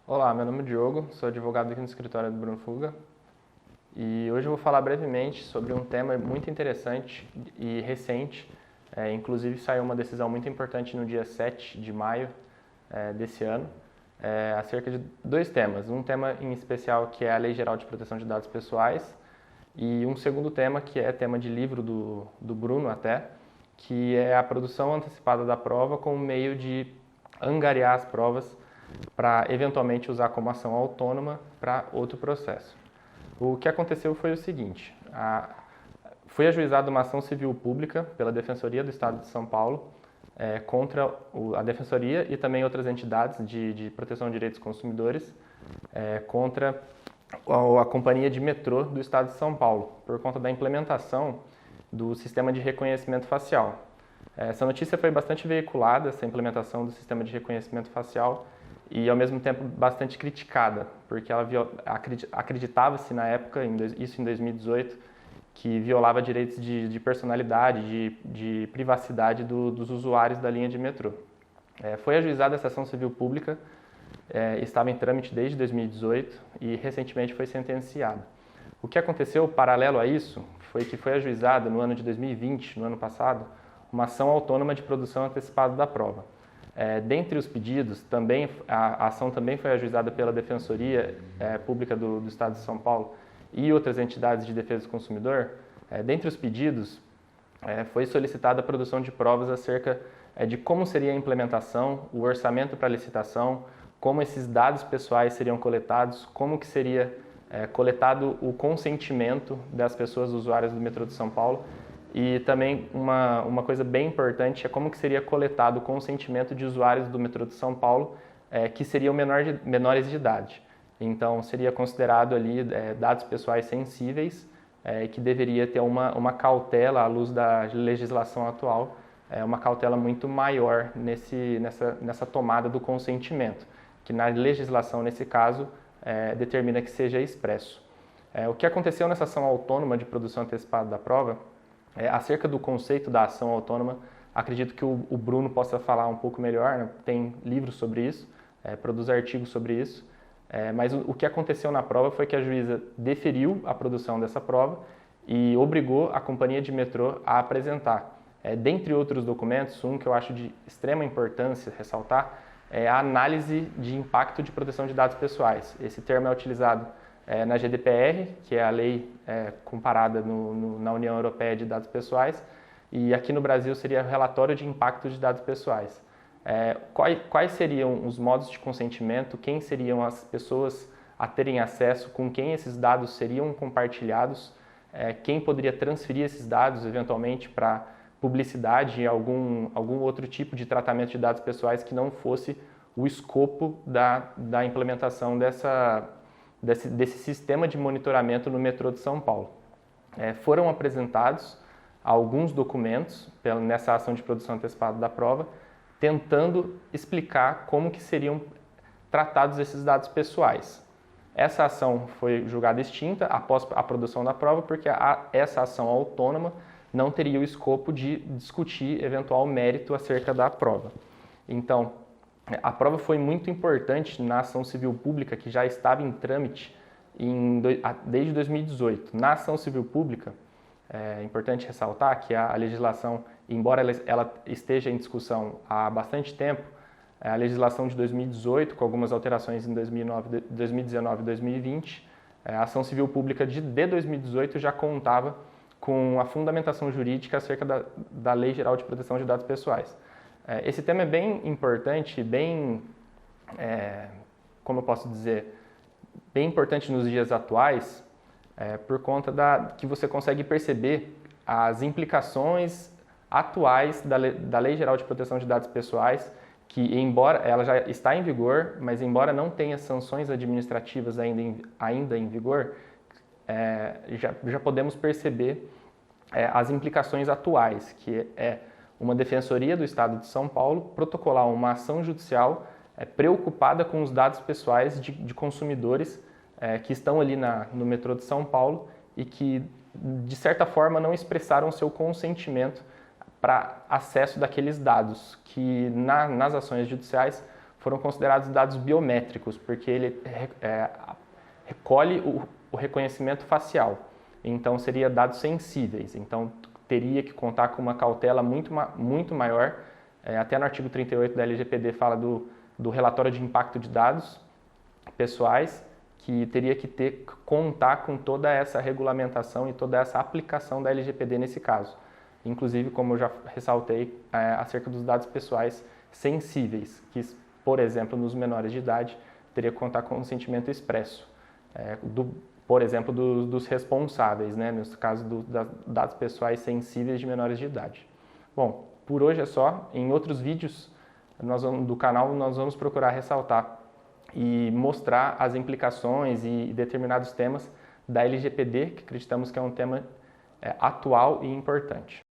Olá, meu nome é Diogo, sou advogado aqui no escritório do Bruno Fuga e hoje eu vou falar brevemente sobre um tema muito interessante e recente. Inclusive saiu uma decisão muito importante no dia 7 de maio desse ano, acerca de dois temas. Um tema em especial que é a Lei Geral de Proteção de Dados Pessoais e um segundo tema que é tema de livro do Bruno até, que é a produção antecipada da prova como meio de angariar as provas para eventualmente usar como ação autônoma para outro processo. O que aconteceu foi o seguinte: foi ajuizada uma ação civil pública pela Defensoria do Estado de São Paulo contra a Defensoria e também outras entidades de proteção de direitos dos consumidores contra a Companhia de Metrô do Estado de São Paulo, por conta da implementação do sistema de reconhecimento facial. Essa notícia foi bastante veiculada, essa implementação do sistema de reconhecimento facial, e ao mesmo tempo bastante criticada, porque ela acreditava-se na época, isso em 2018, que violava direitos de personalidade, de privacidade dos usuários da linha de metrô. Foi ajuizada essa ação civil pública, estava em trâmite desde 2018 e recentemente foi sentenciada. O que aconteceu paralelo a isso foi que foi ajuizada no ano de 2020, no ano passado, uma ação autônoma de produção antecipada da prova. Dentre os pedidos, a ação também foi ajuizada pela Defensoria Pública do Estado de São Paulo e outras entidades de defesa do consumidor. Dentre os pedidos, foi solicitada a produção de provas acerca de como seria a implementação, o orçamento para a licitação, como esses dados pessoais seriam coletados, como que seria coletado o consentimento das pessoas usuárias do metrô de São Paulo. E também uma coisa bem importante é como que seria coletado o consentimento de usuários do metrô de São Paulo que seriam menores de idade. Então, seria considerado ali dados pessoais sensíveis e que deveria ter uma cautela à luz da legislação atual, uma cautela muito maior nessa tomada do consentimento, que na legislação, nesse caso, determina que seja expresso. O que aconteceu nessa ação autônoma de produção antecipada da prova, acerca do conceito da ação autônoma, acredito que o Bruno possa falar um pouco melhor, né? Tem livros sobre isso, produz artigos sobre isso, mas o que aconteceu na prova foi que a juíza deferiu a produção dessa prova e obrigou a companhia de metrô a apresentar, dentre outros documentos, um que eu acho de extrema importância ressaltar, é a análise de impacto de proteção de dados pessoais. Esse termo é utilizado na GDPR, que é a lei comparada na União Europeia de Dados Pessoais, e aqui no Brasil seria o relatório de impacto de dados pessoais. Quais seriam os modos de consentimento, quem seriam as pessoas a terem acesso, com quem esses dados seriam compartilhados, quem poderia transferir esses dados eventualmente para publicidade e algum outro tipo de tratamento de dados pessoais que não fosse o escopo da implementação desse sistema de monitoramento no metrô de São Paulo. Foram apresentados alguns documentos nessa ação de produção antecipada da prova, tentando explicar como que seriam tratados esses dados pessoais. Essa ação foi julgada extinta após a produção da prova, porque essa ação autônoma não teria o escopo de discutir eventual mérito acerca da prova. Então, a prova foi muito importante na ação civil pública, que já estava em trâmite desde 2018. Na ação civil pública, é importante ressaltar que a legislação, embora ela esteja em discussão há bastante tempo, a legislação de 2018, com algumas alterações em 2019 e 2020, a ação civil pública de 2018 já contava com a fundamentação jurídica acerca da Lei Geral de Proteção de Dados Pessoais. Esse tema é bem importante, como eu posso dizer, bem importante nos dias atuais, por conta que você consegue perceber as implicações atuais da Lei Geral de Proteção de Dados Pessoais, que embora ela já está em vigor, mas embora não tenha sanções administrativas ainda em vigor, já podemos perceber as implicações atuais, que é uma Defensoria do Estado de São Paulo protocolar uma ação judicial preocupada com os dados pessoais de consumidores que estão ali no metrô de São Paulo e que, de certa forma, não expressaram seu consentimento para acesso daqueles dados, que nas ações judiciais foram considerados dados biométricos, porque ele recolhe o reconhecimento facial. Então, seria dados sensíveis. Então, teria que contar com uma cautela muito maior. Até no artigo 38 da LGPD fala do relatório de impacto de dados pessoais, que teria que contar com toda essa regulamentação e toda essa aplicação da LGPD nesse caso. Inclusive, como eu já ressaltei, acerca dos dados pessoais sensíveis, que, por exemplo, nos menores de idade, teria que contar com consentimento expresso, por exemplo, dos responsáveis, né, no caso dos dados pessoais sensíveis de menores de idade. Bom, por hoje é só. Em outros vídeos do canal, nós vamos procurar ressaltar e mostrar as implicações e determinados temas da LGPD, que acreditamos que é um tema atual e importante.